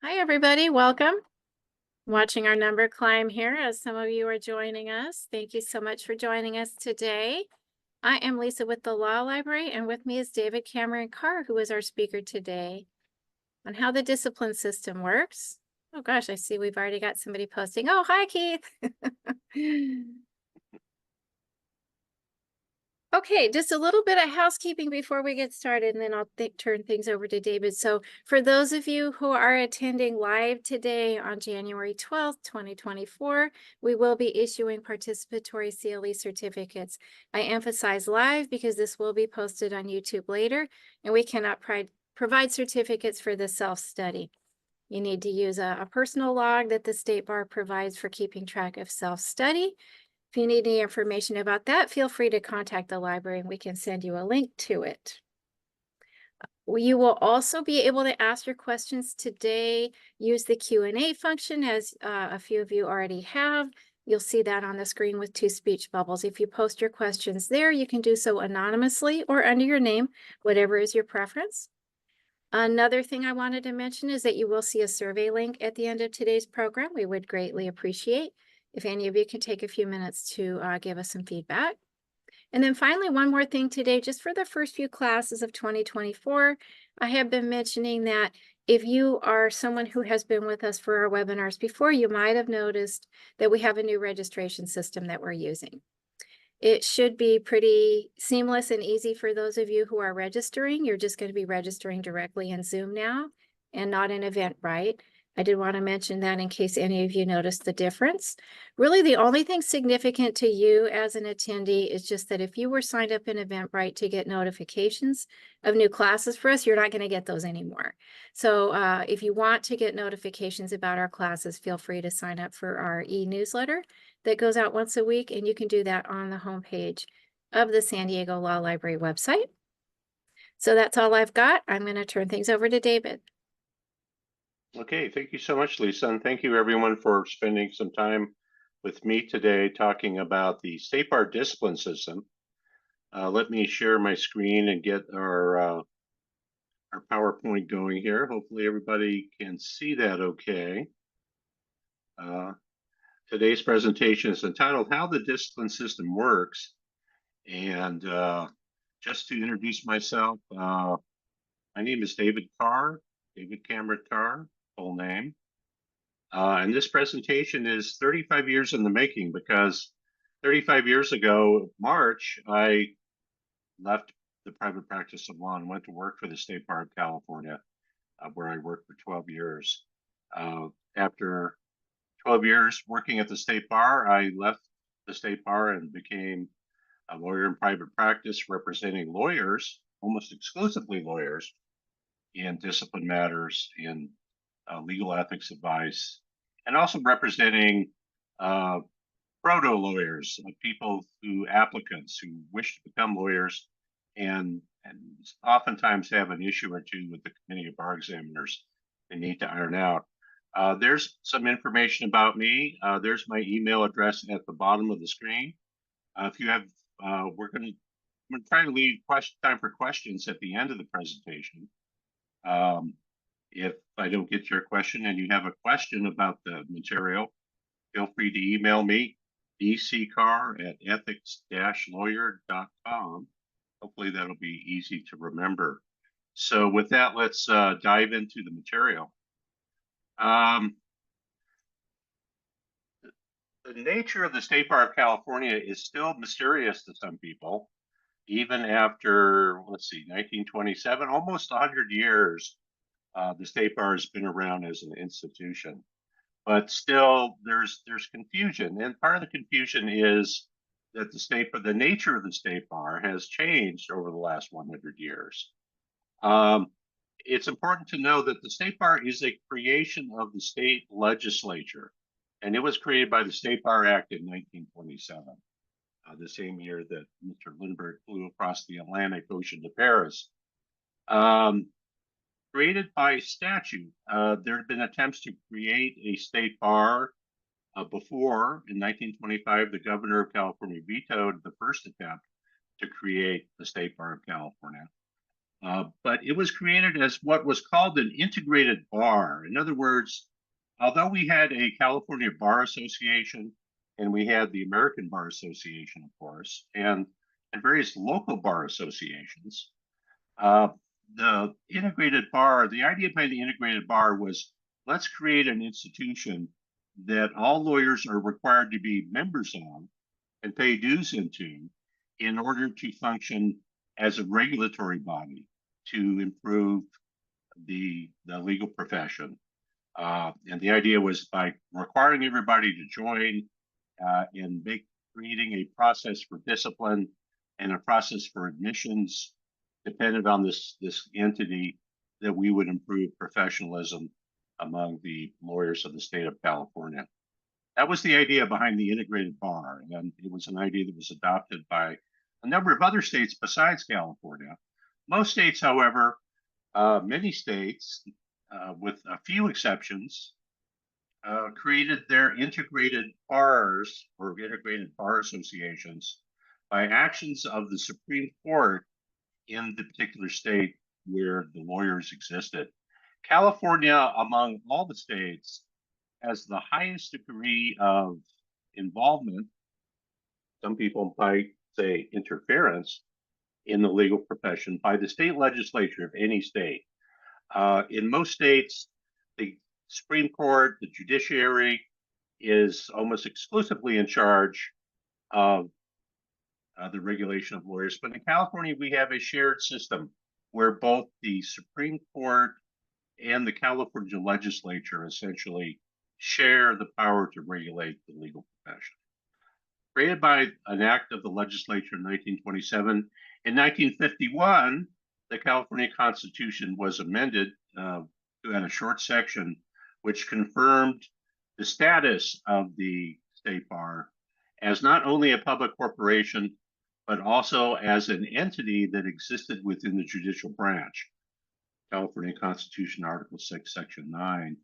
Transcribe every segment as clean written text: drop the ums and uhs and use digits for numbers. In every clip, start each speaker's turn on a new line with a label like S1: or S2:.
S1: Hi, everybody. Welcome. Watching our number climb here as some of you are joining us. Thank you so much for joining us today. I am Lisa with the Law Library, and with me is David Cameron Carr, who is our speaker today on how the discipline system works. Oh gosh, I see we've already got somebody posting. Oh, hi, Keith. Okay, just a little bit of housekeeping before we get started, and then I'll turn things over to David. So for those of you who are attending live today on January 12th, 2024, we will be issuing participatory CLE certificates. I emphasize live because this will be posted on YouTube later, and we cannot provide certificates for the self-study. You need to use a personal log that the State Bar provides for keeping track of self-study. If you need any information about that, feel free to contact the library and we can send you a link to it. You will also be able to ask your questions today. Use the Q&A function, as a few of you already have. You'll see that on the screen with two speech bubbles. If you post your questions there, you can do so anonymously or under your name, whatever is your preference. Another thing I wanted to mention is that you will see a survey link at the end of today's program. We would greatly appreciate if any of you can take a few minutes to give us some feedback. And then finally, one more thing today, just for the first few classes of 2024, I have been mentioning that if you are someone who has been with us for our webinars before, you might have noticed that we have a new registration system that we're using. It should be pretty seamless and easy for those of you who are registering. You're just going to be registering directly in Zoom now and not in Eventbrite. I did want to mention that in case any of you noticed the difference. Really, the only thing significant to you as an attendee is just that if you were signed up in Eventbrite to get notifications of new classes for us, you're not going to get those anymore. So if you want to get notifications about our classes, feel free to sign up for our e-newsletter that goes out once a week, and you can do that on the homepage of the San Diego Law Library website. So that's all I've got. I'm going to turn things over to David.
S2: Okay, thank you so much, Lisa, and thank you everyone for spending some time with me today talking about the State Bar discipline system. Let me share my screen and get our PowerPoint going here. Hopefully everybody can see that okay. Today's presentation is entitled How the Discipline System Works. And just to introduce myself, my name is David Carr, David Cameron Carr, full name. And this presentation is 35 years in the making because 35 years ago, March, I left the private practice of law and went to work for the State Bar of California, where I worked for 12 years. After 12 years working at the State Bar, I left the State Bar and became a lawyer in private practice, representing lawyers, almost exclusively lawyers, in discipline matters, in legal ethics advice, and also representing proto lawyers, people applicants who wish to become lawyers and oftentimes have an issue or two with the committee of bar examiners they need to iron out. There's some information about me. There's my email address at the bottom of the screen. If you have, we're going to try to leave time for questions at the end of the presentation. If I don't get your question and you have a question about the material, feel free to email me, dccarr@ethics-lawyer.com. Hopefully that'll be easy to remember. So with that, let's dive into the material. The nature of the State Bar of California is still mysterious to some people, even after, let's see, 1927, almost 100 years. The State Bar has been around as an institution, but still there's confusion, and part of the confusion is that the nature of the State Bar has changed over the last 100 years. It's important to know that the State Bar is a creation of the state legislature, and it was created by the State Bar Act in 1927, the same year that Mr. Lindbergh flew across the Atlantic Ocean to Paris. Created by statute. There have been attempts to create a state bar before. In 1925, the governor of California vetoed the first attempt to create the State Bar of California. But it was created as what was called an integrated bar. In other words, although we had a California Bar Association and we had the American Bar Association, of course, and various local bar associations, uh, the integrated bar, the idea behind the integrated bar was, let's create an institution that all lawyers are required to be members of and pay dues into in order to function as a regulatory body to improve the legal profession. And the idea was by requiring everybody to join and creating a process for discipline and a process for admissions dependent on this entity, that we would improve professionalism among the lawyers of the state of California. That was the idea behind the integrated bar, and it was an idea that was adopted by a number of other states besides California. Most states, however, many states, with a few exceptions, created their integrated bars or integrated bar associations by actions of the Supreme Court in the particular state where the lawyers existed. California, among all the states, has the highest degree of involvement, some people might say interference, in the legal profession by the state legislature of any state. In most states, the Supreme Court, the judiciary, is almost exclusively in charge of the regulation of lawyers. But in California, we have a shared system where both the Supreme Court and the California legislature essentially share the power to regulate the legal profession. Created by an act of the legislature in 1927, in 1951, the California Constitution was amended to add a short section which confirmed the status of the state bar as not only a public corporation, but also as an entity that existed within the judicial branch. California Constitution, Article 6, Section 9.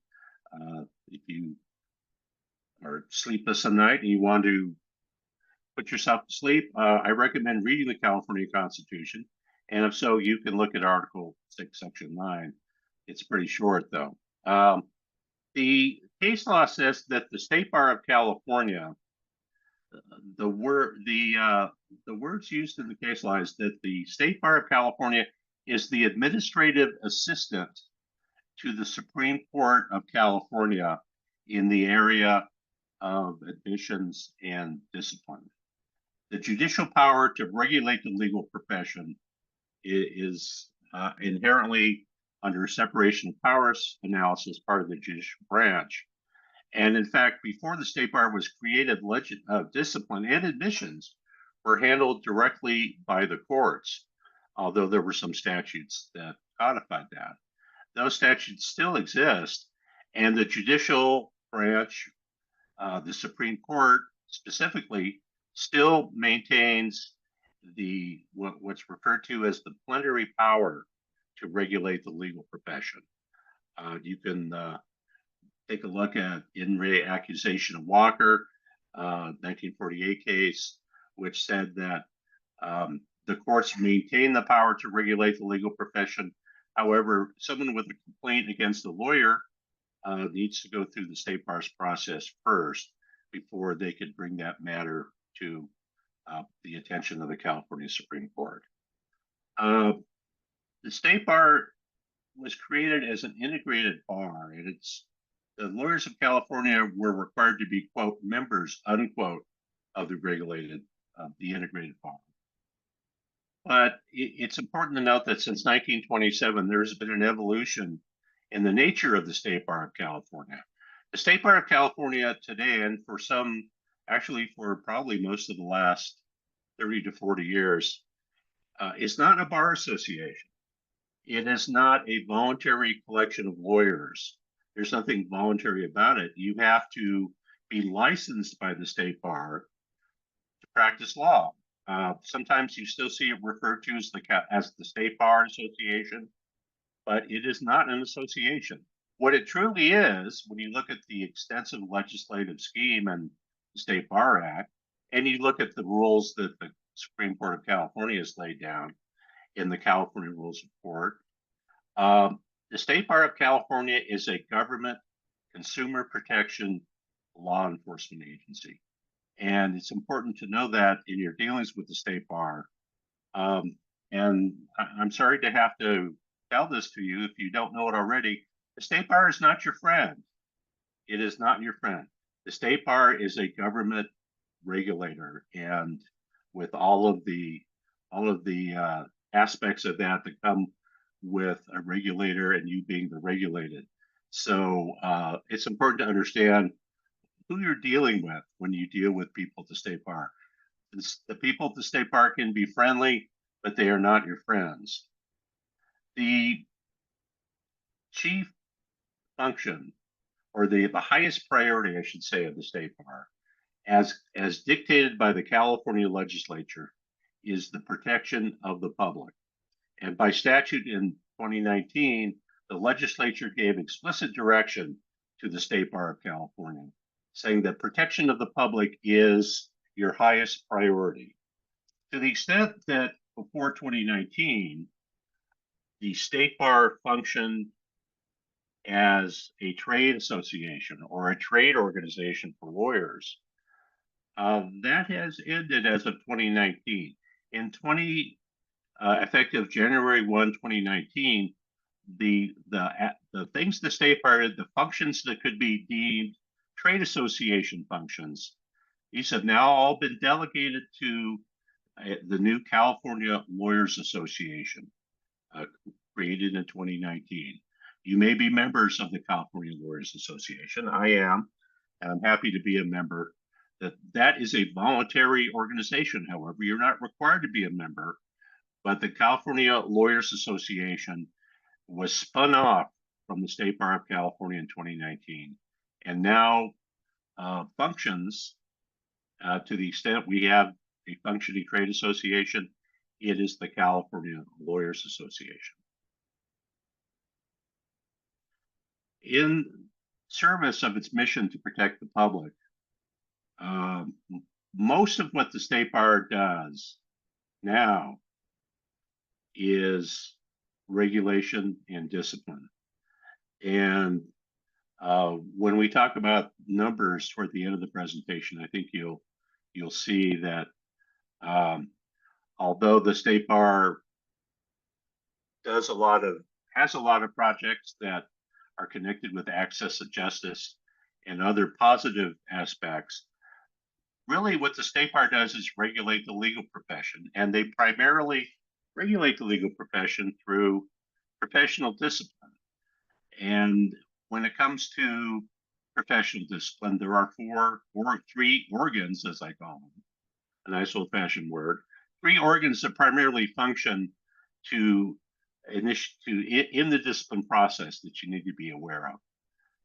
S2: If you are sleepless at night and you want to put yourself to sleep, I recommend reading the California Constitution. And if so, you can look at Article 6, Section 9. It's pretty short, though. The case law says that the State Bar of California, the words used in the case law is that the State Bar of California is the administrative assistant to the Supreme Court of California in the area of admissions and discipline. The judicial power to regulate the legal profession is inherently under separation of powers analysis, part of the judicial branch. And in fact, before the State Bar was created, discipline and admissions were handled directly by the courts, although there were some statutes that codified that. Those statutes still exist, and the judicial branch, the Supreme Court specifically, still maintains what's referred to as the plenary power to regulate the legal profession. You can take a look at In re Accusation of Walker, 1948 case, which said that the courts maintain the power to regulate the legal profession. However, someone with a complaint against a lawyer needs to go through the State Bar's process first before they could bring that matter to the attention of the California Supreme Court. The State Bar was created as an integrated bar, and the lawyers of California were required to be, quote, members, unquote, of the integrated bar. But it's important to note that since 1927, there's been an evolution in the nature of the State Bar of California. The State Bar of California today, and actually for probably most of the last 30 to 40 years, is not a bar association. It is not a voluntary collection of lawyers. There's nothing voluntary about it. You have to be licensed by the State Bar to practice law. Sometimes you still see it referred to as the State Bar Association, but it is not an association. What it truly is, when you look at the extensive legislative scheme and the State Bar Act, and you look at the rules that the Supreme Court of California has laid down, in the California Rules of Court. The State Bar of California is a government consumer protection law enforcement agency. And it's important to know that in your dealings with the State Bar. And I'm sorry to have to tell this to you if you don't know it already. The State Bar is not your friend. It is not your friend. The State Bar is a government regulator, and with all of the aspects of that come with a regulator and you being the regulated. So it's important to understand who you're dealing with when you deal with people at the State Bar. The people at the State Bar can be friendly, but they are not your friends. The chief function, or the highest priority, I should say, of the State Bar, as dictated by the California legislature, is the protection of the public. And by statute in 2019, the legislature gave explicit direction to the State Bar of California, saying that protection of the public is your highest priority. To the extent that before 2019, the State Bar functioned as a trade association or a trade organization for lawyers, that has ended as of 2019. Effective January 1, 2019, the things the State Bar did, the functions that could be deemed trade association functions, these have now all been delegated to the new California Lawyers Association, created in 2019. You may be members of the California Lawyers Association. I am, and I'm happy to be a member. That is a voluntary organization. However, you're not required to be a member, but the California Lawyers Association was spun off from the State Bar of California in 2019, and now functions to the extent we have a functioning trade association. It is the California Lawyers Association. In service of its mission to protect the public, most of what the State Bar does now is regulation and discipline. And when we talk about numbers toward the end of the presentation, I think you'll see that although the State Bar has a lot of projects that are connected with access to justice and other positive aspects, really what the State Bar does is regulate the legal profession, and they primarily regulate the legal profession through professional discipline. And when it comes to professional discipline, there are three organs, as I call them, a nice old-fashioned word, three organs that primarily function in the discipline process that you need to be aware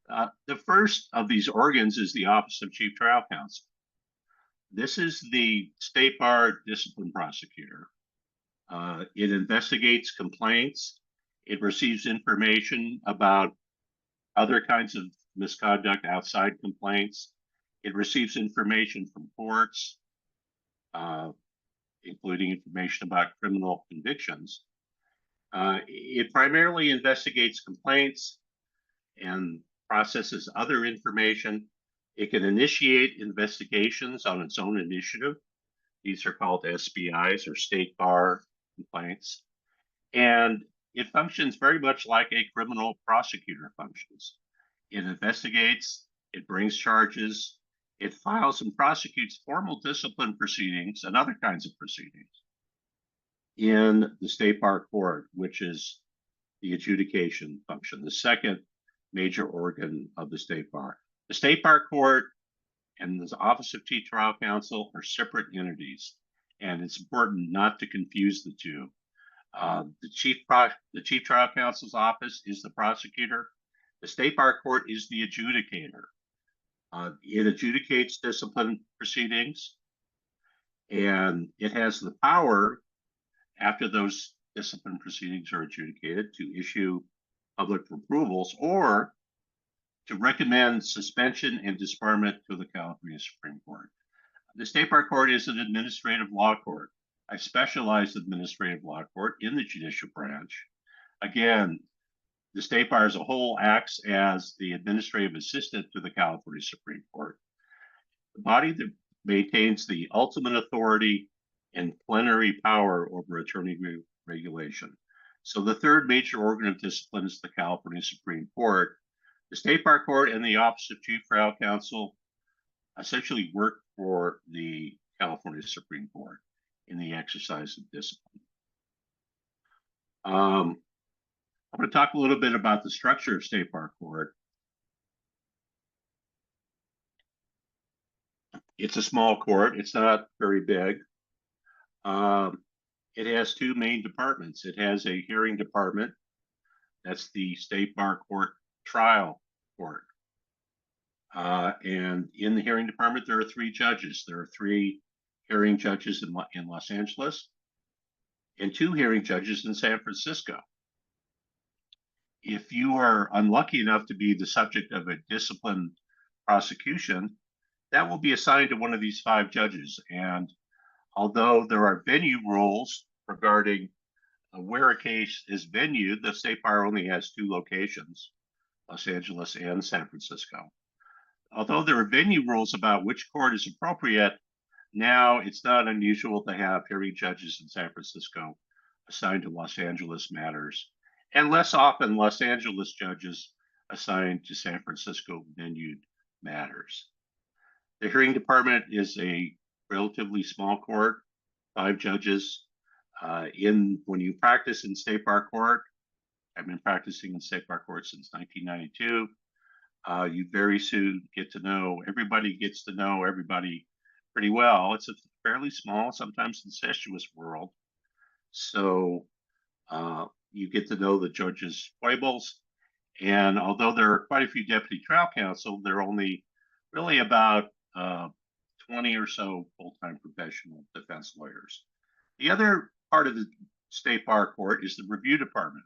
S2: of. The first of these organs is the Office of Chief Trial Counsel. This is the State Bar discipline prosecutor. It investigates complaints. It receives information about other kinds of misconduct outside complaints. It receives information from courts, including information about criminal convictions. It primarily investigates complaints and processes other information. It can initiate investigations on its own initiative. These are called SBIs, or State Bar complaints. And it functions very much like a criminal prosecutor functions. It investigates, it brings charges, it files and prosecutes formal discipline proceedings and other kinds of proceedings in the State Bar Court, which is the adjudication function, the second major organ of the State Bar. The State Bar Court and the Office of Chief Trial Counsel are separate entities, and it's important not to confuse the two. The Chief Trial Counsel's office is the prosecutor. The State Bar Court is the adjudicator. It adjudicates discipline proceedings, and it has the power, after those discipline proceedings are adjudicated, to issue public approvals or to recommend suspension and disbarment to the California Supreme Court. The State Bar Court is an administrative law court. a specialized administrative law court in the judicial branch. Again, the State Bar as a whole acts as the administrative assistant to the California Supreme Court, the body that maintains the ultimate authority and plenary power over attorney regulation. So the third major organ of discipline is the California Supreme Court. The State Bar Court and the Office of Chief Trial Counsel essentially work for the California Supreme Court in the exercise of discipline. I'm going to talk a little bit about the structure of State Bar Court. It's a small court. It's not very big. It has two main departments. It has a hearing department. That's the State Bar Court Trial Court. And in the hearing department, there are three judges. There are three hearing judges in Los Angeles and two hearing judges in San Francisco. If you are unlucky enough to be the subject of a disciplined prosecution, that will be assigned to one of these five judges. And although there are venue rules regarding where a case is venued, the State Bar only has two locations, Los Angeles and San Francisco. Although there are venue rules about which court is appropriate, now it's not unusual to have hearing judges in San Francisco assigned to Los Angeles matters, and less often Los Angeles judges assigned to San Francisco venued matters. The hearing department is a relatively small court, five judges. When you practice in State Bar Court, I've been practicing in State Bar Court since 1992. You very soon get to know, everybody gets to know everybody pretty well. It's a fairly small, sometimes incestuous world. So you get to know the judges' foibles. And although there are quite a few deputy trial counsel, there are only really about 20 or so full-time professional defense lawyers. The other part of the State Bar Court is the review department.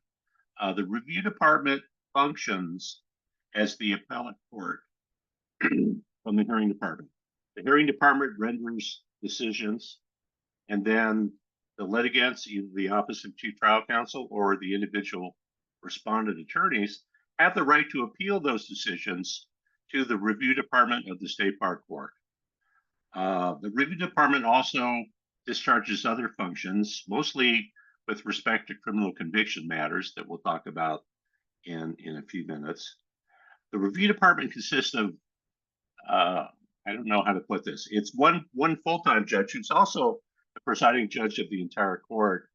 S2: The review department functions as the appellate court from the hearing department. The hearing department renders decisions, and then the litigants, either the Office of Chief Trial Counsel or the individual respondent attorneys, have the right to appeal those decisions to the review department of the State Bar Court. The review department also discharges other functions, mostly with respect to criminal conviction matters that we'll talk about in a few minutes. The review department consists of, I don't know how to put this. It's one full-time judge who's also the presiding judge of the entire court,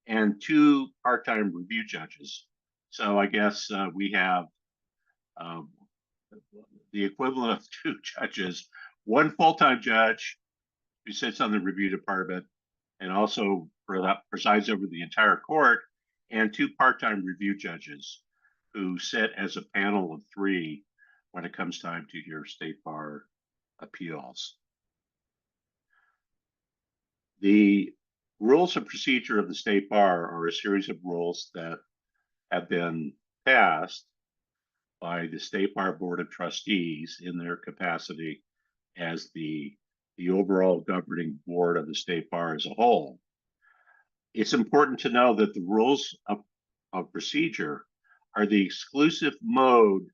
S2: and two part-time review judges. So I guess we have the equivalent of two judges, one full-time judge who sits on the review department and also presides over the entire court, and two part-time review judges who sit as a panel of three when it comes time to hear State Bar appeals. The rules of procedure of the State Bar are a series of rules that have been passed by the State Bar Board of Trustees in their capacity as the overall governing board of the State Bar as a whole. It's important to know that the rules of procedure are the exclusive mode,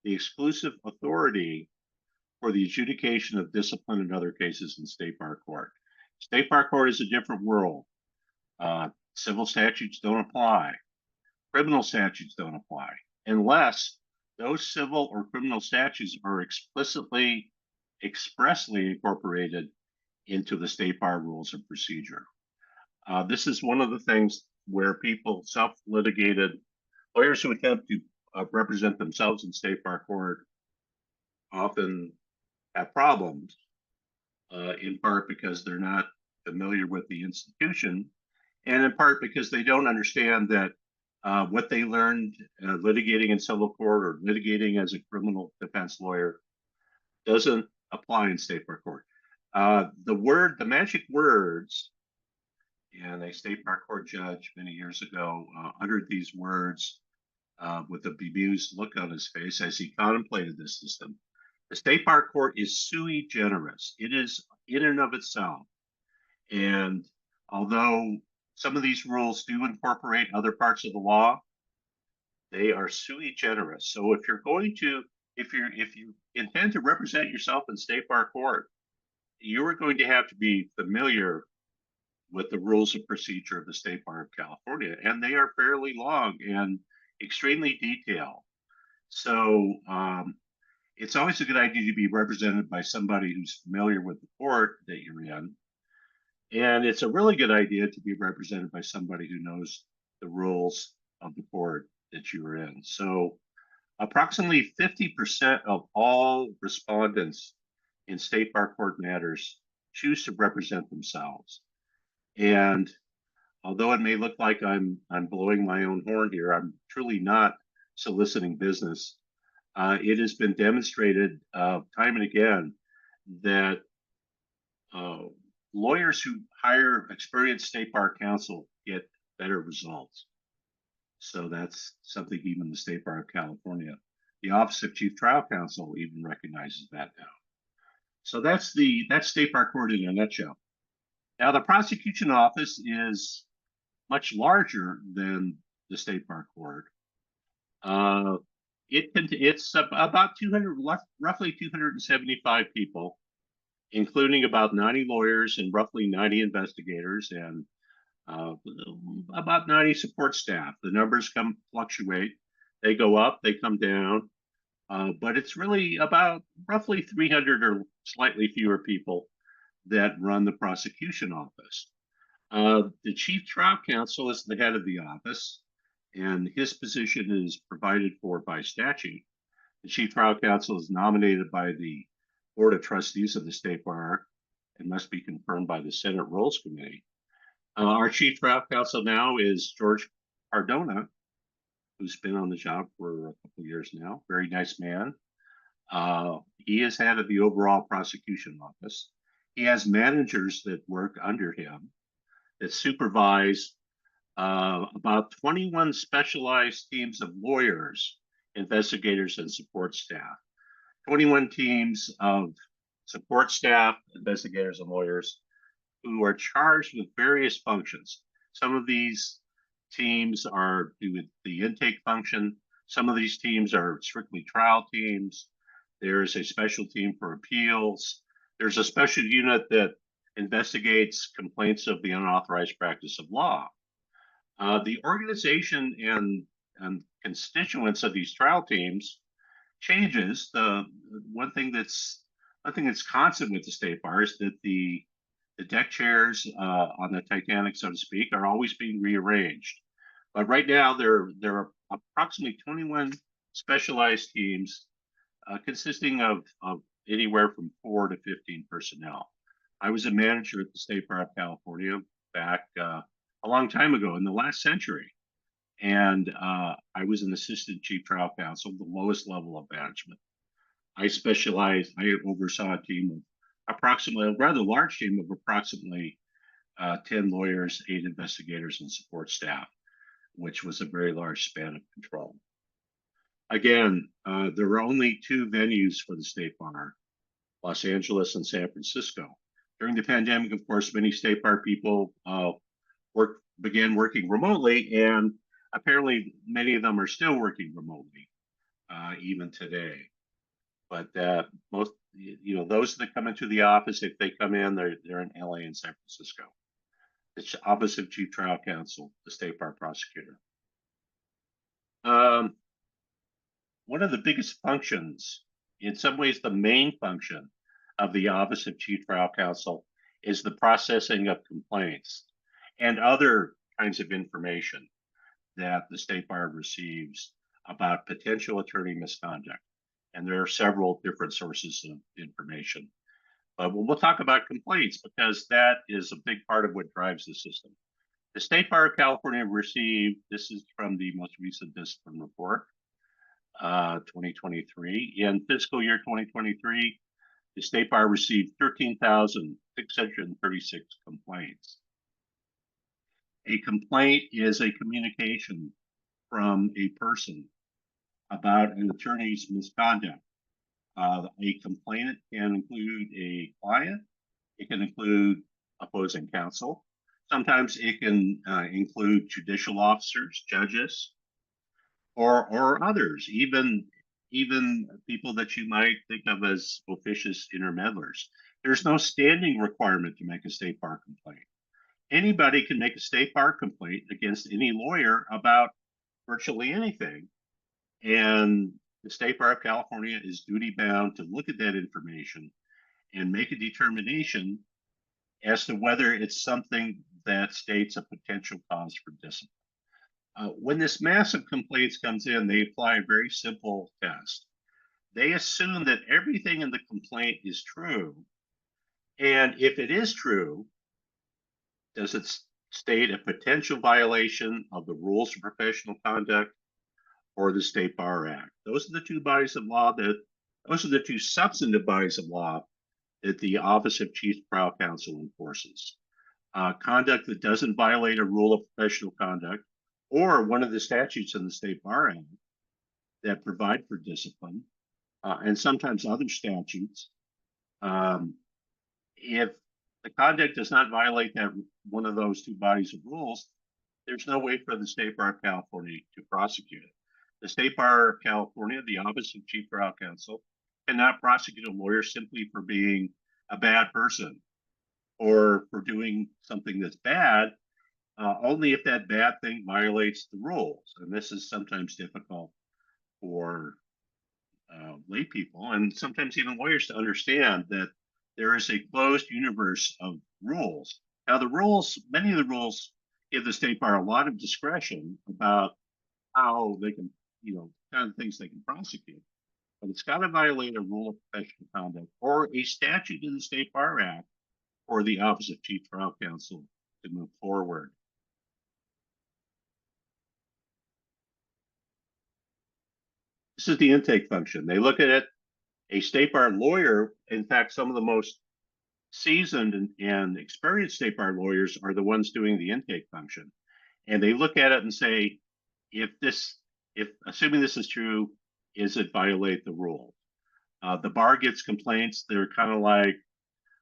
S2: the exclusive authority for the adjudication of discipline in other cases in State Bar Court. State Bar Court is a different world. Civil statutes don't apply. Criminal statutes don't apply unless those civil or criminal statutes are expressly incorporated into the State Bar rules of procedure. This is one of the things where people self-litigated, lawyers who attempt to represent themselves in State Bar Court often have problems, in part because they're not familiar with the institution, and in part because they don't understand that what they learned litigating in civil court or litigating as a criminal defense lawyer doesn't apply in State Bar Court. The magic words, and a State Bar Court judge many years ago uttered these words with a bemused look on his face as he contemplated this system. The State Bar Court is sui generis. It is in and of itself. And Although some of these rules do incorporate other parts of the law, they are sui generis. So if you intend to represent yourself in state bar court, you are going to have to be familiar with the rules of procedure of the State Bar of California, and they are fairly long and extremely detailed. So it's always a good idea to be represented by somebody who's familiar with the court that you're in. And it's a really good idea to be represented by somebody who knows the rules of the court that you're in. So approximately 50% of all respondents in state bar court matters choose to represent themselves. And although it may look like I'm blowing my own horn here, I'm truly not soliciting business. It has been demonstrated time and again that uh, lawyers who hire experienced state bar counsel get better results. So that's something even the State Bar of California, the Office of Chief Trial Counsel even recognizes that now. So that's State Bar Court in a nutshell. Now the prosecution office is much larger than the State Bar Court. It's about 200, roughly 275 people, including about 90 lawyers and roughly 90 investigators and about 90 support staff. The numbers fluctuate. They go up, they come down, but it's really about roughly 300 or slightly fewer people that run the prosecution office. The chief trial counsel is the head of the office, and his position is provided for by statute. The chief trial counsel is nominated by the Board of Trustees of the State Bar and must be confirmed by the Senate Rules Committee. Our chief trial counsel now is George Cardona, who's been on the job for a couple of years now. Very nice man. He is head of the overall prosecution office. He has managers that work under him that supervise about 21 specialized teams of lawyers, investigators, and support staff. 21 teams of support staff, investigators, and lawyers who are charged with various functions. Some of these teams are do the intake function. Some of these teams are strictly trial teams. There's a special team for appeals. There's a special unit that investigates complaints of the unauthorized practice of law. The organization and constituents of these trial teams changes. The one thing that's constant with the State Bar is that the deck chairs on the Titanic, so to speak, are always being rearranged. But right now, there are approximately 21 specialized teams consisting of anywhere from 4 to 15 personnel. I was a manager at the State Bar of California back a long time ago in the last century. And I was an assistant chief trial counsel, the lowest level of management. I oversaw a team of approximately, a rather large team of approximately 10 lawyers, 8 investigators, and support staff, which was a very large span of control. Again, there were only 2 venues for the State Bar, Los Angeles and San Francisco. During the pandemic, of course, many State Bar people began working remotely, and apparently many of them are still working remotely, even today. But most, those that come into the office, if they come in, they're in LA and San Francisco. It's Office of Chief Trial Counsel, the State Bar Prosecutor. One of the biggest functions, in some ways the main function of the Office of Chief Trial Counsel, is the processing of complaints and other kinds of information that the State Bar receives about potential attorney misconduct. And there are several different sources of information. But we'll talk about complaints because that is a big part of what drives the system. The State Bar of California received, this is from the most recent discipline report, 2023. In fiscal year 2023, the State Bar received 13,636 complaints. A complaint is a communication from a person about an attorney's misconduct. A complainant can include a client, it can include opposing counsel, Sometimes it can include judicial officers, judges, or others, even people that you might think of as officious intermeddlers. There's no standing requirement to make a state bar complaint. Anybody can make a state bar complaint against any lawyer about virtually anything, and the State Bar of California is duty bound to look at that information and make a determination as to whether it's something that states a potential cause for discipline. When this massive complaints comes in, they apply a very simple test. They assume that everything in the complaint is true. And if it is true, does it state a potential violation of the rules of professional conduct or the State Bar Act? Those are the two substantive bodies of law that the Office of Chief Trial Counsel enforces. Conduct that doesn't violate a rule of professional conduct or one of the statutes in the State Bar Act that provide for discipline, and sometimes other statutes. If the conduct does not violate that one of those two bodies of rules, there's no way for the State Bar of California to prosecute it. The State Bar of California, the Office of Chief Trial Counsel, cannot prosecute a lawyer simply for being a bad person or for doing something that's bad, only if that bad thing violates the rules. And this is sometimes difficult for lay people and sometimes even lawyers to understand that there is a closed universe of rules. Now, many of the rules give the State Bar a lot of discretion about how they can, kind of things they can prosecute. But it's got to violate a rule of professional conduct or a statute in the State Bar Act for the Office of Chief Trial Counsel to move forward. This is the intake function. They look at it. A State Bar lawyer, in fact, some of the most seasoned and experienced State Bar lawyers are the ones doing the intake function. And they look at it and say, if assuming this is true, is it violate the rule? The bar gets complaints. They're kind of like,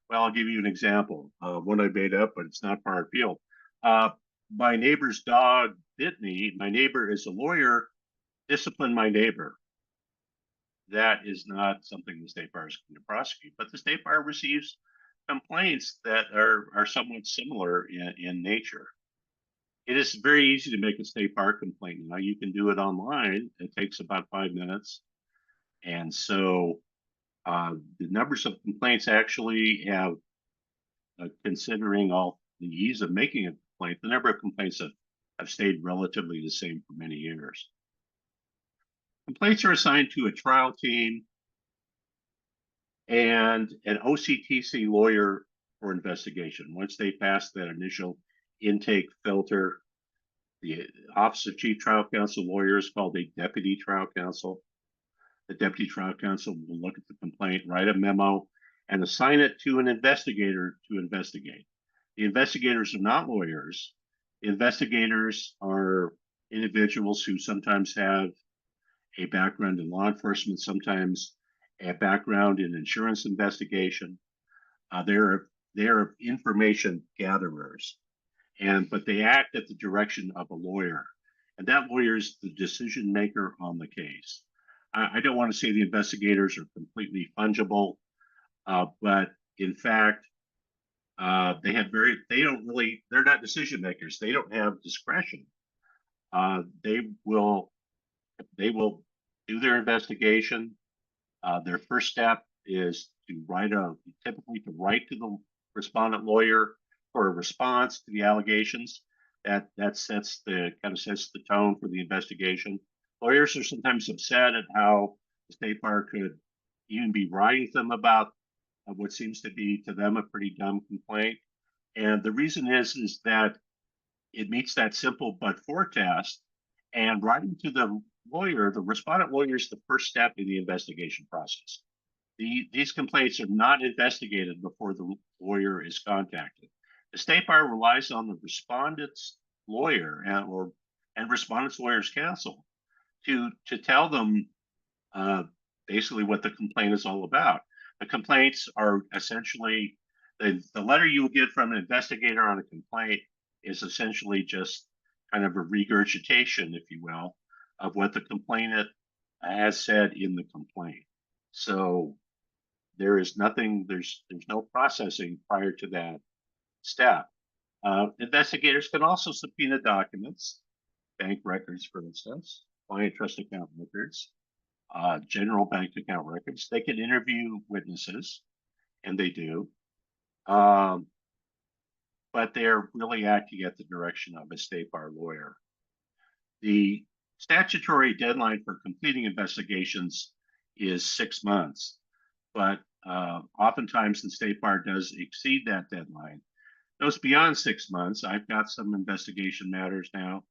S2: well, I'll give you an example. One I made up, but it's not far afield. My neighbor's dog bit me. My neighbor is a lawyer. Discipline my neighbor. That is not something the State Bar is going to prosecute. But the State Bar receives complaints that are somewhat similar in nature. It is very easy to make a State Bar complaint now. You can do it online. It takes about 5 minutes. And so the numbers of complaints actually have, considering all the ease of making a complaint, the number of complaints have stayed relatively the same for many years. Complaints are assigned to a trial team and an OCTC lawyer for investigation. Once they pass that initial intake filter, the Office of Chief Trial Counsel lawyer is called a deputy trial counsel. The deputy trial counsel will look at the complaint, write a memo, and assign it to an investigator to investigate. The investigators are not lawyers. The investigators are individuals who sometimes have a background in law enforcement, sometimes a background in insurance investigation. They're information gatherers, but they act at the direction of a lawyer, and that lawyer is the decision maker on the case. I don't want to say the investigators are completely fungible, but in fact, they're not decision makers. They don't have discretion. They will do their investigation. Their first step is typically to write to the respondent lawyer for a response to the allegations. That sets the tone for the investigation. Lawyers are sometimes upset at how the State Bar could even be writing them about what seems to be to them a pretty dumb complaint. And the reason is that it meets that simple but-for test, and writing to the lawyer, the respondent lawyer, is the first step in the investigation process. These complaints are not investigated before the lawyer is contacted. The State Bar relies on the respondent's lawyer and respondent's lawyer's counsel to tell them basically what the complaint is all about. The complaints are essentially the letter you will get from an investigator on a complaint is essentially just kind of a regurgitation, if you will, of what the complainant has said in the complaint. So there is nothing, there's no processing prior to that step. Investigators can also subpoena documents, bank records, for instance, client trust account records, general bank account records. They can interview witnesses, and they do. But they're really acting at the direction of a state bar lawyer. The statutory deadline for completing investigations is 6 months, but oftentimes the state bar does exceed that deadline. Goes beyond 6 months. I've got some investigation matters now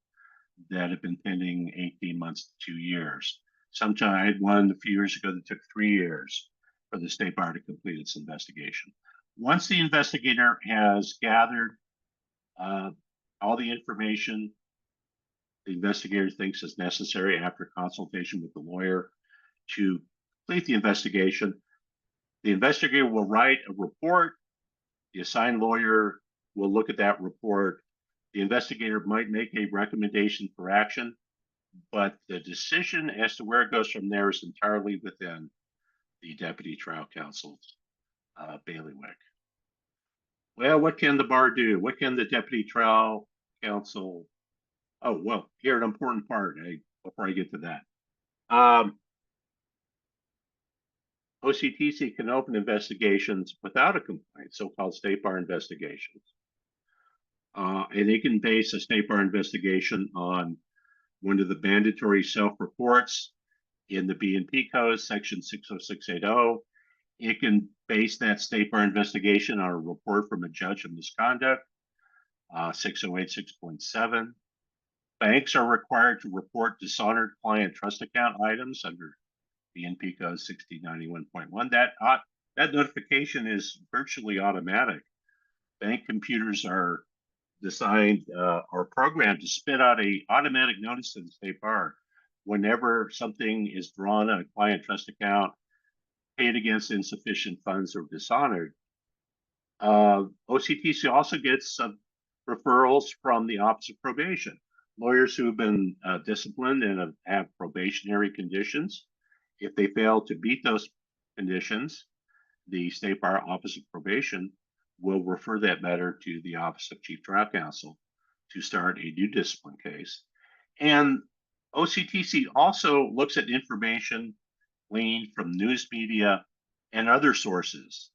S2: that have been pending 18 months to 2 years. Sometime I had one a few years ago that took 3 years for the state bar to complete its investigation. Once the investigator has gathered all the information the investigator thinks is necessary after consultation with the lawyer to complete the investigation, the investigator will write a report. The assigned lawyer will look at that report. The investigator might make a recommendation for action, but the decision as to where it goes from there is entirely within the deputy trial counsel's bailiwick. Well, what can the bar do? What can the deputy trial counsel? Oh, well, here an important part before I get to that. OCTC can open investigations without a complaint, so-called state bar investigations. And they can base a state bar investigation on one of the mandatory self-reports in the B&P Code, section 60680. It can base that state bar investigation on a report from a judge of misconduct, 6086.7. Banks are required to report dishonored client trust account items under B&P Code 6091.1. That notification is virtually automatic. Bank computers are designed or programmed to spit out an automatic notice to the state bar whenever something is drawn on a client trust account, paid against insufficient funds, or dishonored. OCTC also gets referrals from the Office of Probation. Lawyers who have been disciplined and have probationary conditions, if they fail to meet those conditions, the State Bar Office of Probation will refer that matter to the Office of Chief Trial Counsel to start a new discipline case. And OCTC also looks at information gleaned from news media and other sources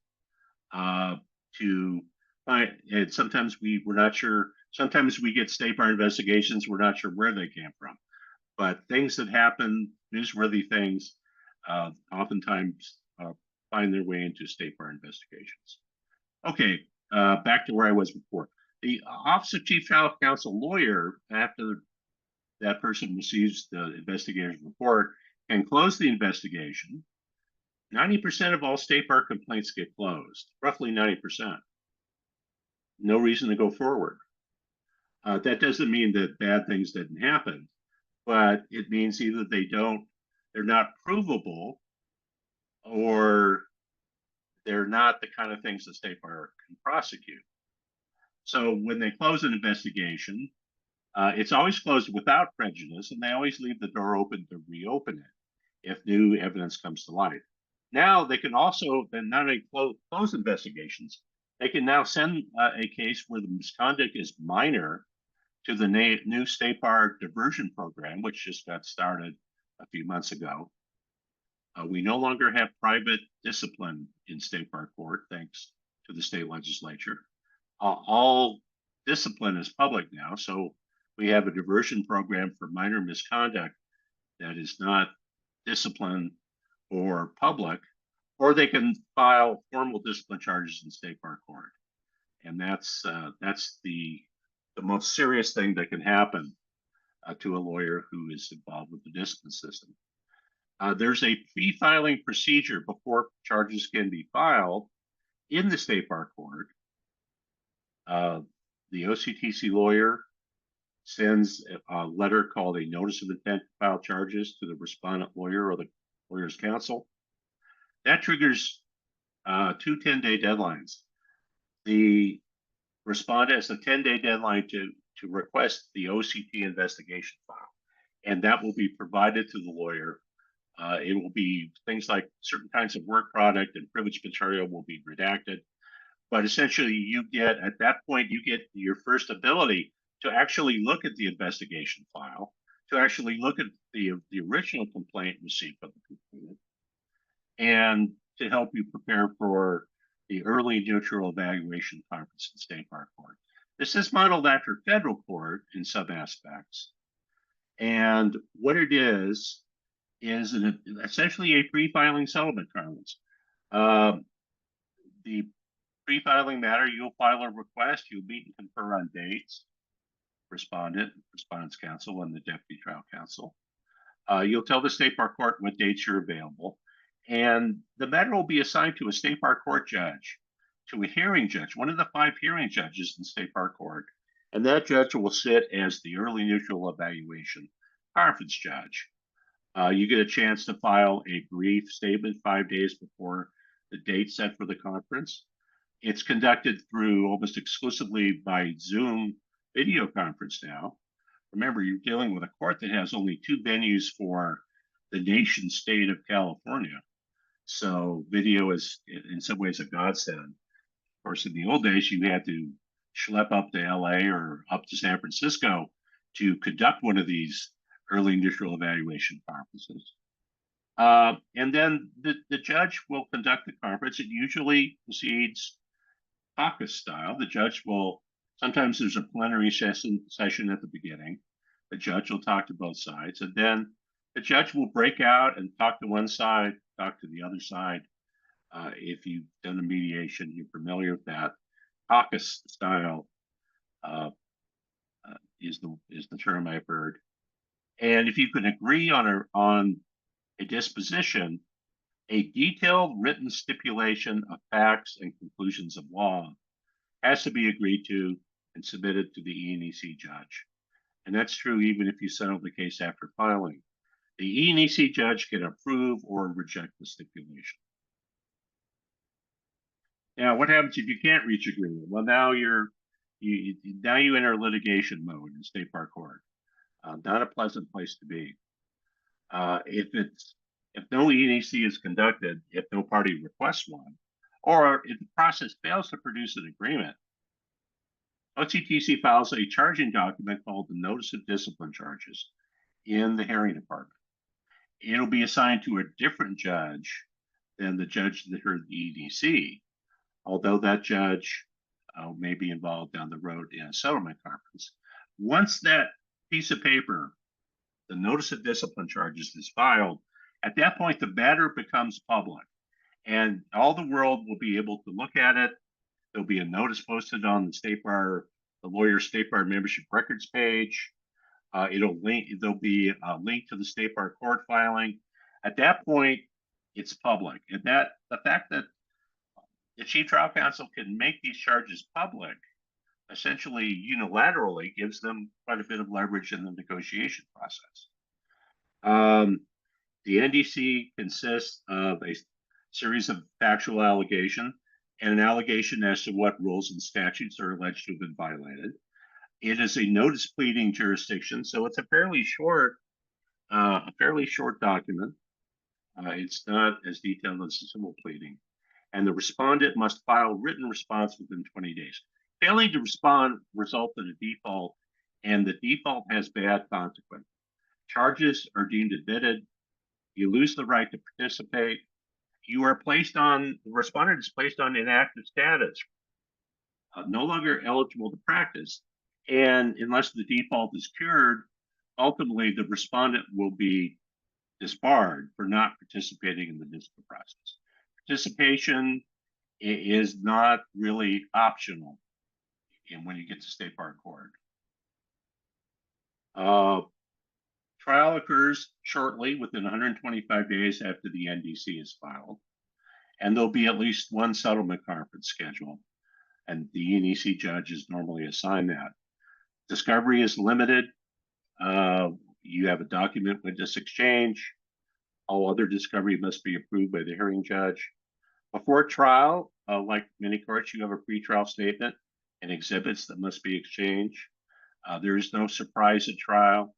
S2: to find, and sometimes we're not sure, sometimes we get state bar investigations, we're not sure where they came from, but things that happen, newsworthy things, oftentimes find their way into state bar investigations. Okay, back to where I was before. The Office of Chief Trial Counsel lawyer, after that person receives the investigator's report, can close the investigation. 90% of all state bar complaints get closed, roughly 90%. No reason to go forward. That doesn't mean that bad things didn't happen, but it means either they're not provable, or they're not the kind of things the state bar can prosecute. So when they close an investigation, it's always closed without prejudice, and they always leave the door open to reopen it if new evidence comes to light. Now they can also then not only close investigations, they can now send a case where the misconduct is minor to the new state bar diversion program, which just got started a few months ago. We no longer have private discipline in state bar court, thanks to the state legislature. All discipline is public now, so we have a diversion program for minor misconduct that is not discipline or public, or they can file formal discipline charges in state bar court, and that's the most serious thing that can happen to a lawyer who is involved with the discipline system. There's a pre-filing procedure before charges can be filed in the state bar court. The OCTC lawyer sends a letter called a notice of intent to file charges to the respondent lawyer or the lawyer's counsel. That triggers 2 10-day deadlines. The respondent has a 10-day deadline to to request the OCT investigation file, and that will be provided to the lawyer. It will be things like certain kinds of work product and privileged material will be redacted. But essentially, you get, at that point, you get your first ability to actually look at the investigation file, to actually look at the original complaint received from the complainant, and to help you prepare for the early neutral evaluation conference in state bar court. This is modeled after federal court in some aspects. And what it is essentially a pre-filing settlement conference. The pre-filing matter, you'll file a request, you'll meet and confer on dates, respondent's counsel, and the deputy trial counsel. You'll tell the state bar court what dates you're available, and the matter will be assigned to a state bar court judge, to a hearing judge, one of the 5 hearing judges in state bar court, and that judge will sit as the early neutral evaluation conference judge. You get a chance to file a brief statement 5 days before the date set for the conference. It's conducted through almost exclusively by Zoom video conference now. Remember, you're dealing with a court that has only 2 venues for the nation state of California. So video is in some ways a godsend. Of course, in the old days, you had to schlep up to LA or up to San Francisco to conduct one of these early neutral evaluation conferences. And then the judge will conduct the conference. It usually proceeds caucus style. The judge will, sometimes there's a plenary session at the beginning. The judge will talk to both sides, and then the judge will break out and talk to one side, talk to the other side. If you've done a mediation, you're familiar with that. Caucus style is the term I've heard. And if you can agree on a disposition, a detailed written stipulation of facts and conclusions of law has to be agreed to and submitted to the ENEC judge. And that's true even if you settle the case after filing. The ENEC judge can approve or reject the stipulation. Now, what happens if you can't reach agreement? Well, now you enter litigation mode in state bar court. Not a pleasant place to be. If no ENEC is conducted, if no party requests one, or if the process fails to produce an agreement, OCTC files a charging document called the Notice of Discipline Charges in the hearing department. It'll be assigned to a different judge than the judge that heard the ENEC, although that judge may be involved down the road in a settlement conference. Once that piece of paper, the Notice of Discipline Charges, is filed, at that point, the matter becomes public, and all the world will be able to look at it. There'll be a notice posted on the lawyer's state bar membership records page. There'll be a link to the state bar court filing. At that point, it's public, and the fact that the chief trial counsel can make these charges public essentially unilaterally gives them quite a bit of leverage in the negotiation process. The NDC consists of a series of factual allegations and an allegation as to what rules and statutes are alleged to have been violated. It is a notice pleading jurisdiction, so it's a fairly short document. It's not as detailed as a civil pleading, and the respondent must file written response within 20 days. Failing to respond results in a default, and the default has bad consequences. Charges are deemed admitted. You lose the right to participate. The respondent is placed on inactive status, no longer eligible to practice. And unless the default is cured, ultimately the respondent will be disbarred for not participating in the discipline process. Participation is not really optional when you get to state bar court. Trial occurs shortly, within 125 days after the NDC is filed, and there'll be at least one settlement conference scheduled, and the ENEC judge is normally assigned that. Discovery is limited. You have a document witness exchange. All other discovery must be approved by the hearing judge. Before trial, like many courts, you have a pretrial statement and exhibits that must be exchanged. There is no surprise at trial.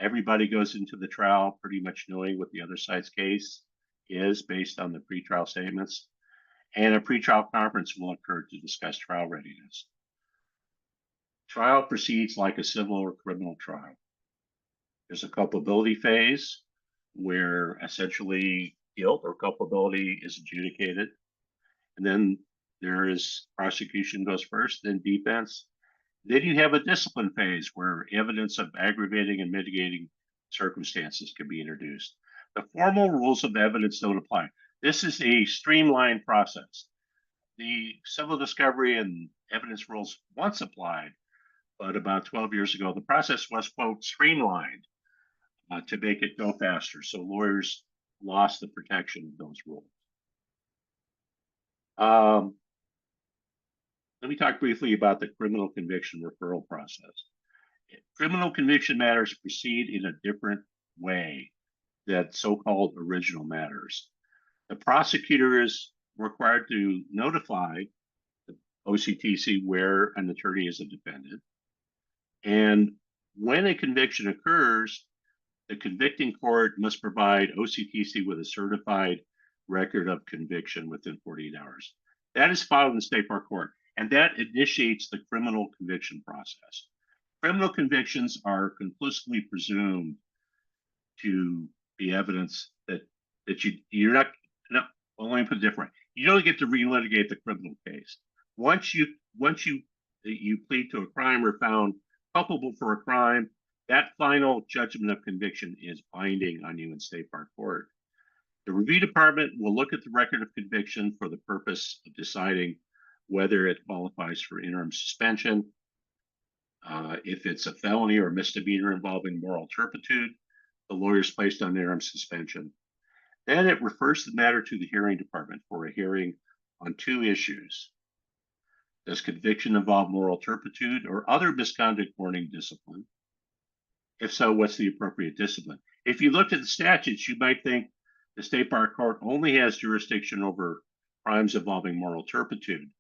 S2: Everybody goes into the trial pretty much knowing what the other side's case is based on the pretrial statements. And a pretrial conference will occur to discuss trial readiness. Trial proceeds like a civil or criminal trial. There's a culpability phase where essentially guilt or culpability is adjudicated. And then there is prosecution goes first, then defense. Then you have a discipline phase where evidence of aggravating and mitigating circumstances can be introduced. The formal rules of evidence don't apply. This is a streamlined process. The civil discovery and evidence rules once applied, but about 12 years ago, the process was, quote, streamlined to make it go faster. So lawyers lost the protection of those rules. Let me talk briefly about the criminal conviction referral process. Criminal conviction matters proceed in a different way than so-called original matters. The prosecutor is required to notify the OCTC where an attorney is a defendant. And when a conviction occurs, the convicting court must provide OCTC with a certified record of conviction within 48 hours. That is filed in the state bar court, and that initiates the criminal conviction process. Criminal convictions are conclusively presumed to be evidence that you're not. No, well, let me put it different. You don't get to relitigate the criminal case. Once you plead to a crime or found culpable for a crime, that final judgment of conviction is binding on you in state bar court. The review department will look at the record of conviction for the purpose of deciding whether it qualifies for interim suspension. If it's a felony or misdemeanor involving moral turpitude, the lawyer is placed on interim suspension. Then it refers the matter to the hearing department for a hearing on two issues. Does conviction involve moral turpitude or other misconduct warning discipline? If so, what's the appropriate discipline? If you looked at the statutes, you might think the state bar court only has jurisdiction over crimes involving moral turpitude.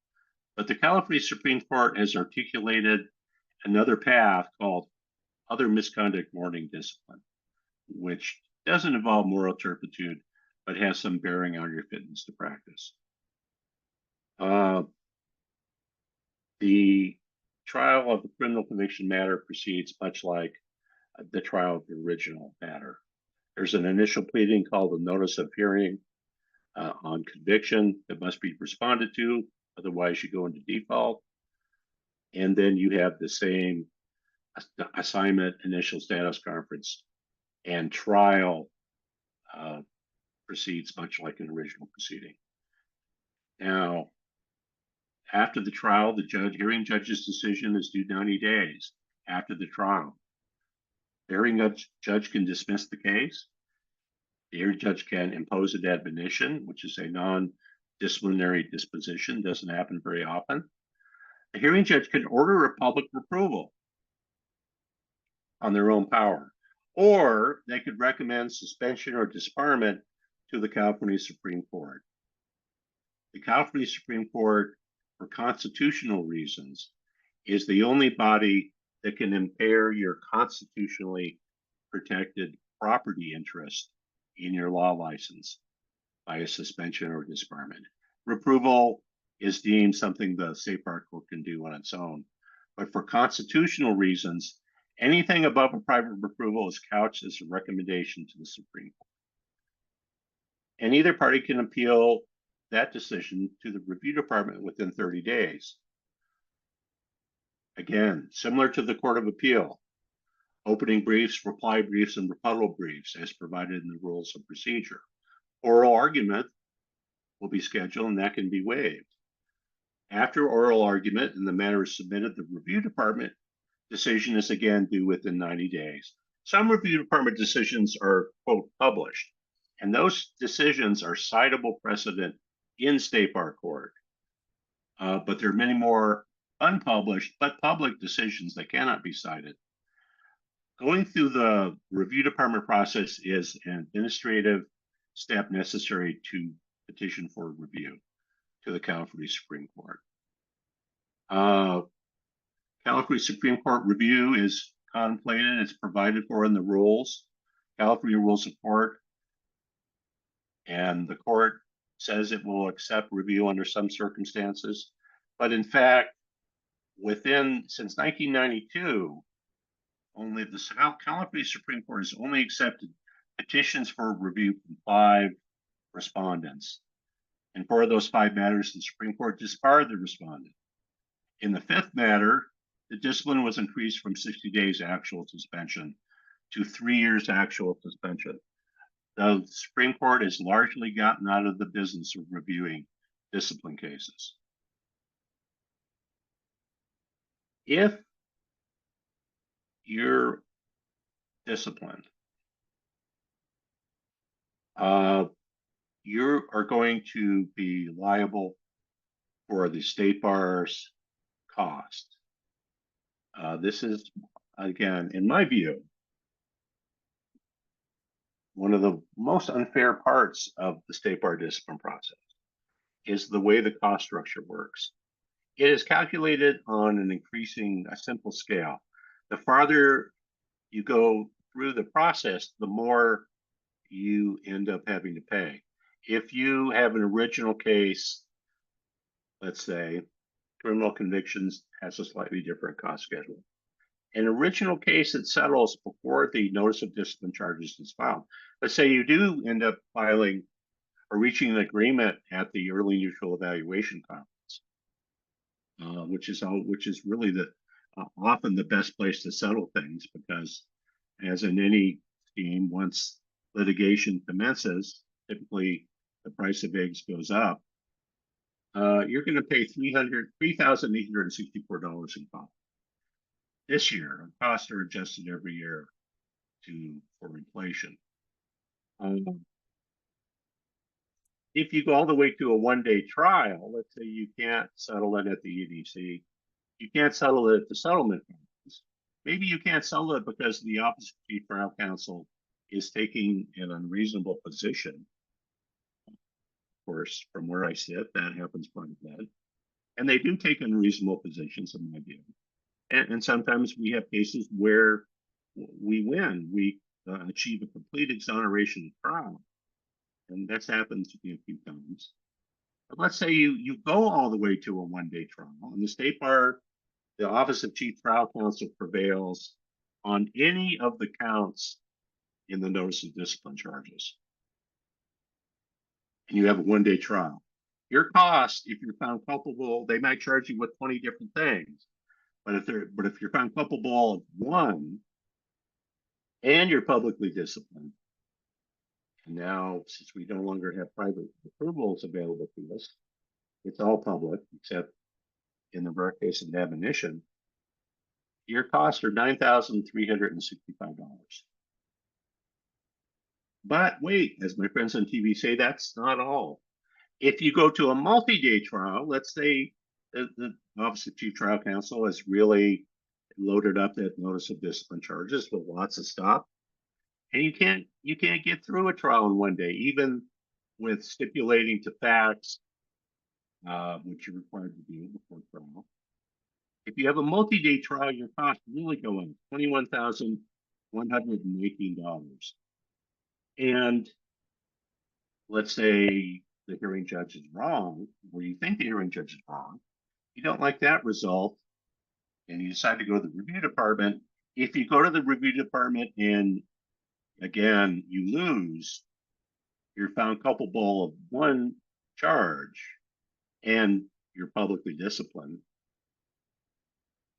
S2: But the California Supreme Court has articulated another path called other misconduct warning discipline, which doesn't involve moral turpitude, but has some bearing on your fitness to practice. The trial of the criminal conviction matter proceeds much like the trial of the original matter. There's an initial pleading called a notice of hearing on conviction that must be responded to, otherwise you go into default. And then you have the same assignment, initial status conference, and trial proceeds much like an original proceeding. Now, after the trial, the hearing judge's decision is due 90 days after the trial. The hearing judge can dismiss the case. The hearing judge can impose an admonition, which is a non-disciplinary disposition, doesn't happen very often. The hearing judge can order a public reproval on their own power, or they could recommend suspension or disbarment to the California Supreme Court. The California Supreme Court, for constitutional reasons, is the only body that can impair your constitutionally protected property interest in your law license by a suspension or disbarment. Reproval is deemed something the state bar court can do on its own. But for constitutional reasons, anything above a private reproval is couched as a recommendation to the Supreme Court. And either party can appeal that decision to the review department within 30 days. Again, similar to the Court of Appeal, opening briefs, reply briefs, and rebuttal briefs as provided in the rules of procedure. Oral argument will be scheduled and that can be waived. After oral argument and the matter is submitted, the review department decision is again due within 90 days. Some review department decisions are, quote, published, and those decisions are citable precedent in state bar court. But there are many more unpublished but public decisions that cannot be cited. Going through the review department process is an administrative step necessary to petition for review to the California Supreme Court. California Supreme Court review is contemplated. It's provided for in the rules, California Rules of Court, and the court says it will accept review under some circumstances. But in fact, since 1992, only the California Supreme Court has only accepted petitions for review from 5 respondents. And for those 5 matters, the Supreme Court disbarred the respondent. In the 5th matter, the discipline was increased from 60 days actual suspension to 3 years actual suspension. The Supreme Court has largely gotten out of the business of reviewing discipline cases. If you're disciplined, you are going to be liable for the state bar's cost. This is, again, in my view, one of the most unfair parts of the state bar discipline process is the way the cost structure works. It is calculated on a simple scale. The farther you go through the process, the more you end up having to pay. If you have an original case, let's say, criminal convictions has a slightly different cost schedule. An original case that settles before the notice of discipline charges is filed. Let's say you do end up filing or reaching an agreement at the early neutral evaluation conference, which is really often the best place to settle things, because as in any scheme, once litigation commences, typically the price of eggs goes up. You're going to pay $3,864 in cost. This year, costs are adjusted every year for inflation. If you go all the way to a 1-day trial, let's say you can't settle it at the EDC, you can't settle it at the settlement conference. Maybe you can't settle it because the Office of Chief Trial Counsel is taking an unreasonable position. Of course, from where I sit, that happens quite a bit. And they do take unreasonable positions, in my view. And sometimes we have cases where we win. We achieve a complete exoneration of trial. And that's happened to me a few times. But let's say you go all the way to a 1-day trial, and the state bar, the Office of Chief Trial Counsel prevails on any of the counts in the notice of discipline charges. And you have a 1-day trial. Your cost, if you're found culpable, they might charge you with 20 different things. But if you're found culpable of one and you're publicly disciplined, and now since we no longer have private approvals available to us, it's all public except in the rare case of admonition, your costs are $9,365. But wait, as my friends on TV say, that's not all. If you go to a multi-day trial, let's say the Office of Chief Trial Counsel has really loaded up that notice of discipline charges with lots of stuff, and you can't get through a trial in 1 day, even with stipulating to facts, which you're required to do before trial. If you have a multi-day trial, your costs really go up, $21,118. And let's say the hearing judge is wrong, or you think the hearing judge is wrong, you don't like that result, and you decide to go to the review department. If you go to the review department and, again, you lose, you're found culpable of one charge, and you're publicly disciplined,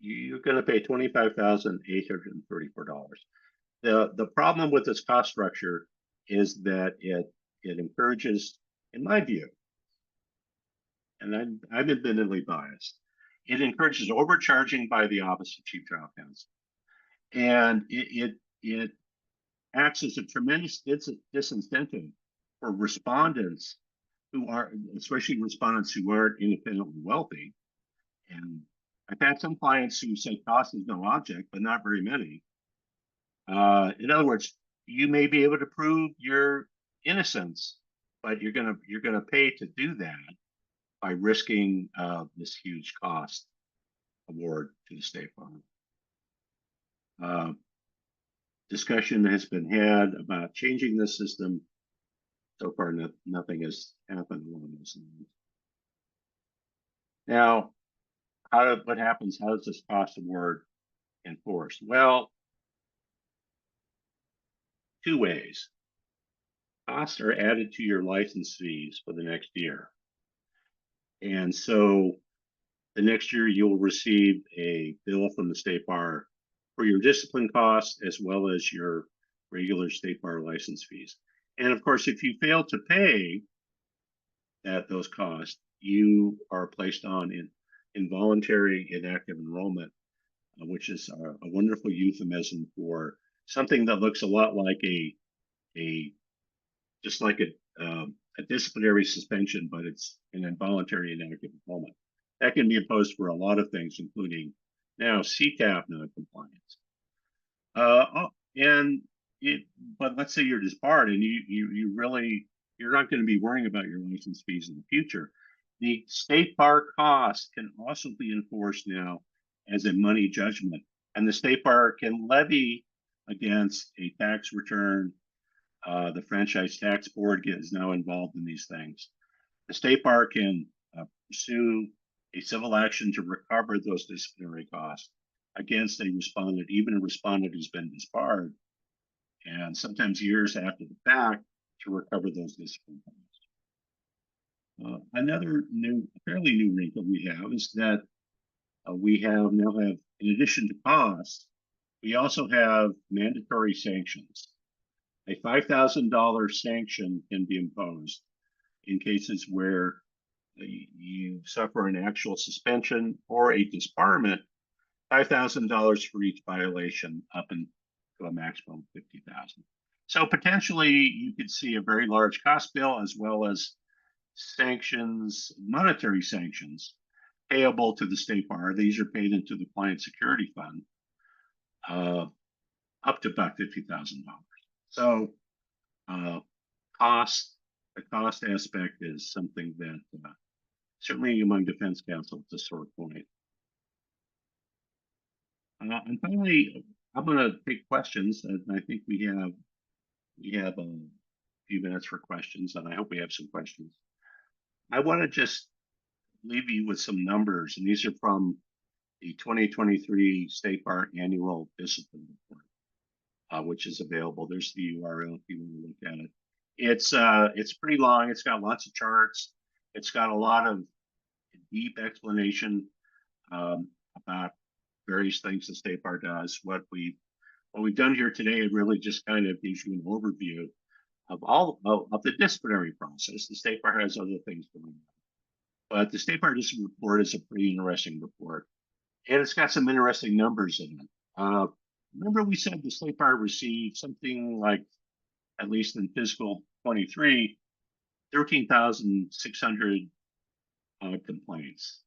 S2: you're going to pay $25,834. The problem with this cost structure is that it encourages, in my view, and I'm admittedly biased, it encourages overcharging by the Office of Chief Trial Counsel. And it acts as a tremendous disincentive for respondents who are, especially respondents who aren't independently wealthy. And I've had some clients who say cost is no object, but not very many. In other words, you may be able to prove your innocence, but you're gonna pay to do that by risking this huge cost award to the State Bar. Discussion has been had about changing the system. So far, nothing has happened along those lines. Now, what happens? How is this cost award enforced? Well, two ways. Costs are added to your license fees for the next year. And so the next year you'll receive a bill from the State Bar for your discipline costs as well as your regular State Bar license fees. And of course, if you fail to pay those costs, you are placed on involuntary inactive enrollment, which is a wonderful euphemism for something that looks a lot like a disciplinary suspension, but it's an involuntary inactive enrollment. That can be imposed for a lot of things, including now CCAP noncompliance. But let's say you're disbarred and you're not going to be worrying about your license fees in the future. The State Bar costs can also be enforced now as a money judgment, and the State Bar can levy against a tax return. The Franchise Tax Board is now involved in these things. The State Bar can pursue a civil action to recover those disciplinary costs against a respondent, even a respondent who's been disbarred, and sometimes years after the fact to recover those disciplinary costs. Another fairly new wrinkle we have is that we now have, in addition to costs, we also have mandatory sanctions. A $5,000 sanction can be imposed in cases where you suffer an actual suspension or a disbarment, $5,000 for each violation up to a maximum of $50,000. So potentially you could see a very large cost bill as well as sanctions, monetary sanctions payable to the State Bar. These are paid into the Client Security Fund, up to about $50,000. So the cost aspect is something that certainly among defense counsel, it's a sore point. And finally, I'm going to take questions, and I think we have a few minutes for questions, and I hope we have some questions. I want to just leave you with some numbers, and these are from the 2023 State Bar Annual Discipline Report, which is available. There's the URL if you want to look at it. It's pretty long. It's got lots of charts. It's got a lot of deep explanation about various things the State Bar does. What we've done here today, it really just kind of gives you an overview of all of the disciplinary process. The State Bar has other things going on, but the State Bar Discipline Report is a pretty interesting report, and it's got some interesting numbers in it. Remember, we said the State Bar received something like, at least in fiscal 23, 13,600 complaints.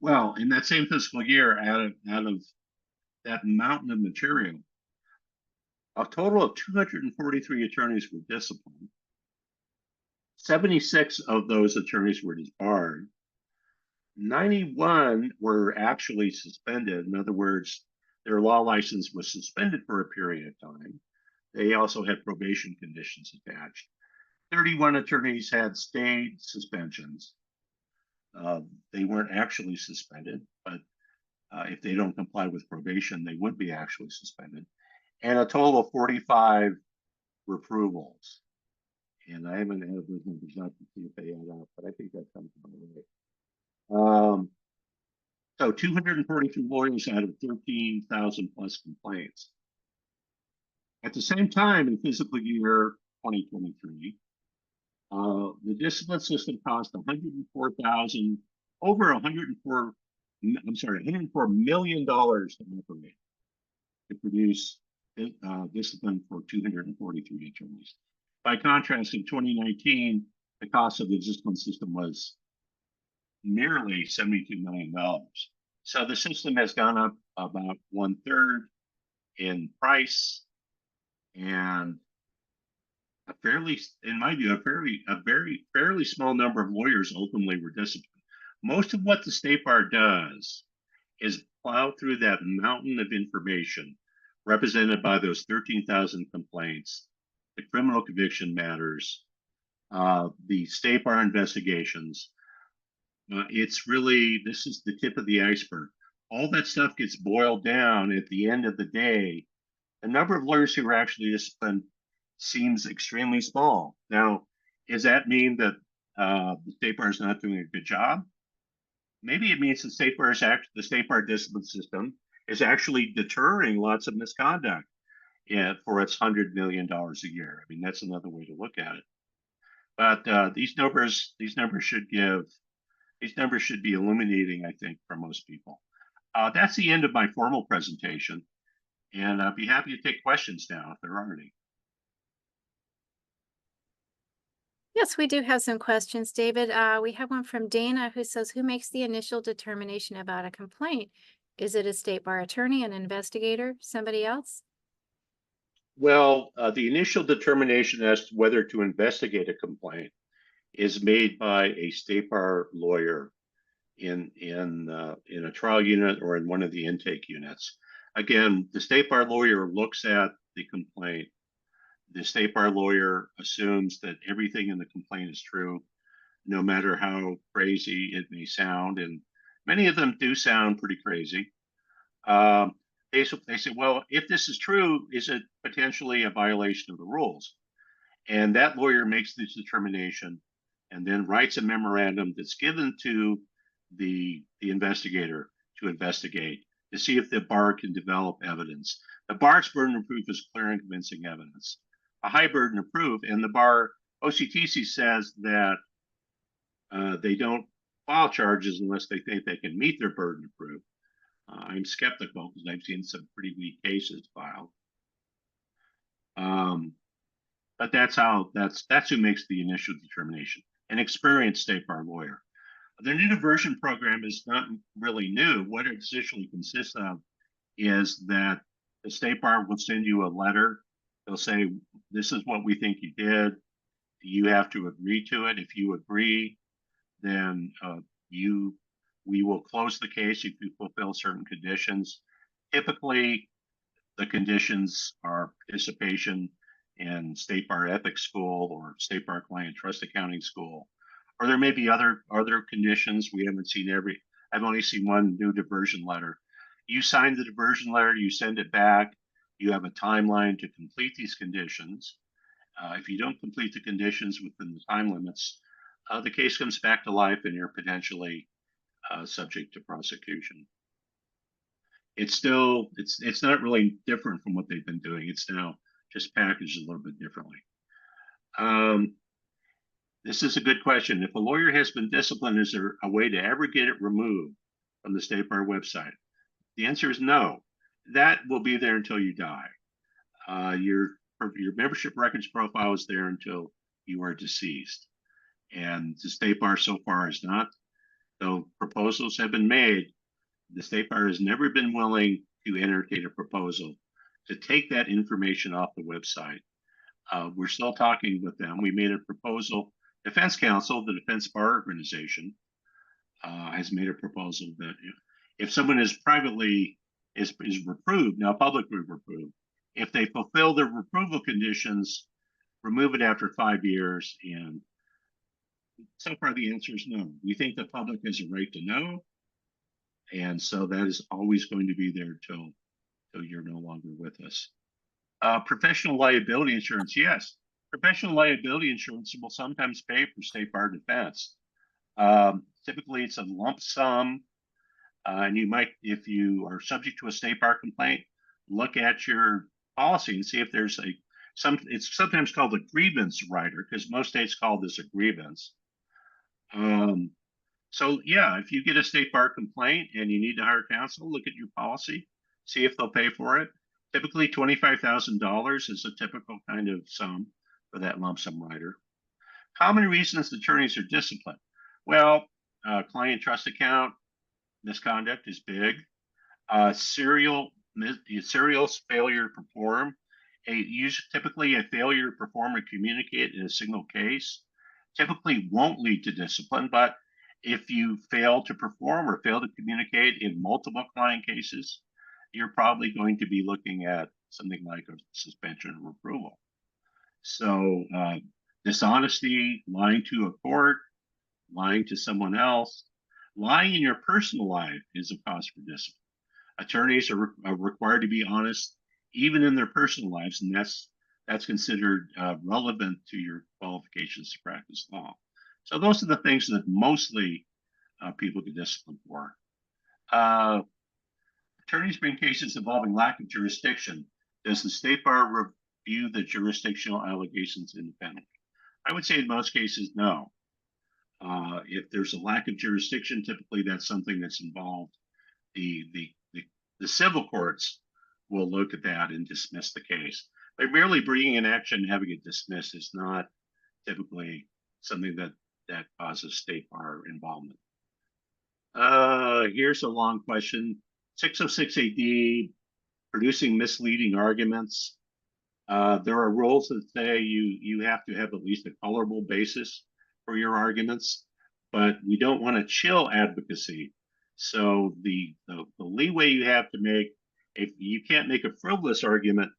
S2: Well, in that same fiscal year, out of that mountain of material, a total of 243 attorneys were disciplined. 76 of those attorneys were disbarred. 91 were actually suspended. In other words, their law license was suspended for a period of time. They also had probation conditions attached. 31 attorneys had stayed suspensions. They weren't actually suspended, but if they don't comply with probation, they would be actually suspended. And a total of 45 reprovals. And I haven't added those numbers up to see if they add up, but I think that comes about right. So 242 lawyers out of 13,000 plus complaints. At the same time, in fiscal year 2023, the discipline system cost $104 million to operate, to produce discipline for 243 attorneys. By contrast, in 2019, the cost of the discipline system was nearly $72 million. So the system has gone up about 1/3 in price, and in my view, a fairly small number of lawyers ultimately were disciplined. Most of what the State Bar does is plow through that mountain of information represented by those 13,000 complaints, the criminal conviction matters, the State Bar investigations. It's really, this is the tip of the iceberg. All that stuff gets boiled down at the end of the day. The number of lawyers who are actually disciplined seems extremely small. Now, does that mean that the State Bar is not doing a good job? Maybe it means the State Bar discipline system is actually deterring lots of misconduct, yeah, for its $100 million a year. I mean, that's another way to look at it. But these numbers should be illuminating, I think, for most people. That's the end of my formal presentation, and I'd be happy to take questions now if there are any.
S1: Yes, we do have some questions, David. We have one from Dana who says, who makes the initial determination about a complaint? Is it a State Bar attorney, an investigator, somebody else?
S2: Well, the initial determination as to whether to investigate a complaint is made by a State Bar lawyer in a trial unit or in one of the intake units. Again, the State Bar lawyer looks at the complaint. The State Bar lawyer assumes that everything in the complaint is true, no matter how crazy it may sound, and many of them do sound pretty crazy. They say, well, if this is true, is it potentially a violation of the rules? And that lawyer makes this determination and then writes a memorandum that's given to the investigator to investigate to see if the bar can develop evidence. The bar's burden of proof is clear and convincing evidence, a high burden of proof, and the bar OCTC says that they don't file charges unless they think they can meet their burden of proof. I'm skeptical because I've seen some pretty weak cases filed. But that's who makes the initial determination, an experienced State Bar lawyer. The new diversion program is not really new. What it essentially consists of is that the State Bar will send you a letter. They'll say, this is what we think you did. You have to agree to it. If you agree, then we will close the case if you fulfill certain conditions. Typically, the conditions are participation in State Bar Ethics School or State Bar Client Trust Accounting School, or there may be other conditions. We haven't seen I've only seen one new diversion letter. You sign the diversion letter, you send it back, you have a timeline to complete these conditions. If you don't complete the conditions within the time limits, the case comes back to life and you're potentially subject to prosecution. It's not really different from what they've been doing. It's now just packaged a little bit differently. This is a good question. If a lawyer has been disciplined, is there a way to ever get it removed from the State Bar website? The answer is no. That will be there until you die. Your membership records profile is there until you are deceased. And the State Bar so far has not. Though proposals have been made, the State Bar has never been willing to entertain a proposal to take that information off the website. We're still talking with them. We made a proposal. Defense Counsel, the Defense Bar Organization, has made a proposal that if someone is privately is reproved, now publicly reproved, if they fulfill their reproval conditions, remove it after 5 years. And so far the answer is no. We think the public has a right to know. And so that is always going to be there till you're no longer with us. Professional liability insurance, yes. Professional liability insurance will sometimes pay for State Bar defense. Typically, it's a lump sum, and you might, if you are subject to a State Bar complaint, look at your policy and see if there's it's sometimes called a grievance rider because most states call this a grievance. So yeah, if you get a State Bar complaint and you need to hire counsel, look at your policy, see if they'll pay for it. Typically $25,000 is a typical kind of sum for that lump sum rider. Common reasons attorneys are disciplined. Well, client trust account misconduct is big. Serial failure to perform. Typically a failure to perform or communicate in a single case typically won't lead to discipline, but If you fail to perform or fail to communicate in multiple client cases, you're probably going to be looking at something like a suspension or approval. So dishonesty, lying to a court, lying to someone else, lying in your personal life is a cause for discipline. Attorneys are required to be honest even in their personal lives, and that's considered relevant to your qualifications to practice law. So those are the things that mostly people get disciplined for. Uh, Attorneys bring cases involving lack of jurisdiction. Does the state bar review the jurisdictional allegations independently? I would say in most cases, no. If there's a lack of jurisdiction, typically that's something that's involved. The civil courts will look at that and dismiss the case. But merely bringing an action and having it dismissed is not typically something that causes state bar involvement. Here's a long question. 606 AD, producing misleading arguments. There are rules that say you have to have at least a colorable basis for your arguments, but we don't want to chill advocacy. So the leeway you have to make, if you can't make a frivolous argument,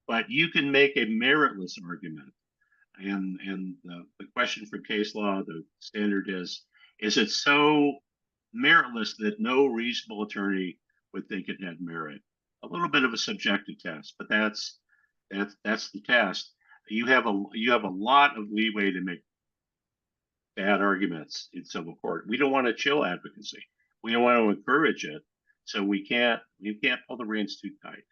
S2: but you can make a meritless argument. And the question for case law, the standard is it so meritless that no reasonable attorney would think it had merit? A little bit of a subjective test, but that's the test. You have a lot of leeway to make bad arguments in civil court. We don't want to chill advocacy. We don't want to encourage it. So we can't pull the reins too tight.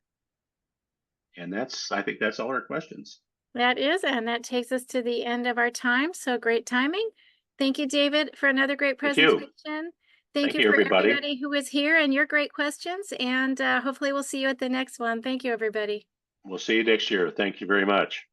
S2: And I think that's all our questions.
S1: That is, and that takes us to the end of our time. So great timing. Thank you, David, for another great
S2: Thank you.
S1: presentation. Thank
S2: Thank
S1: you
S2: you,
S1: for
S2: everybody.
S1: everybody who was here and your great questions. And hopefully we'll see you at the next one. Thank you, everybody.
S2: We'll see you next year. Thank you very much.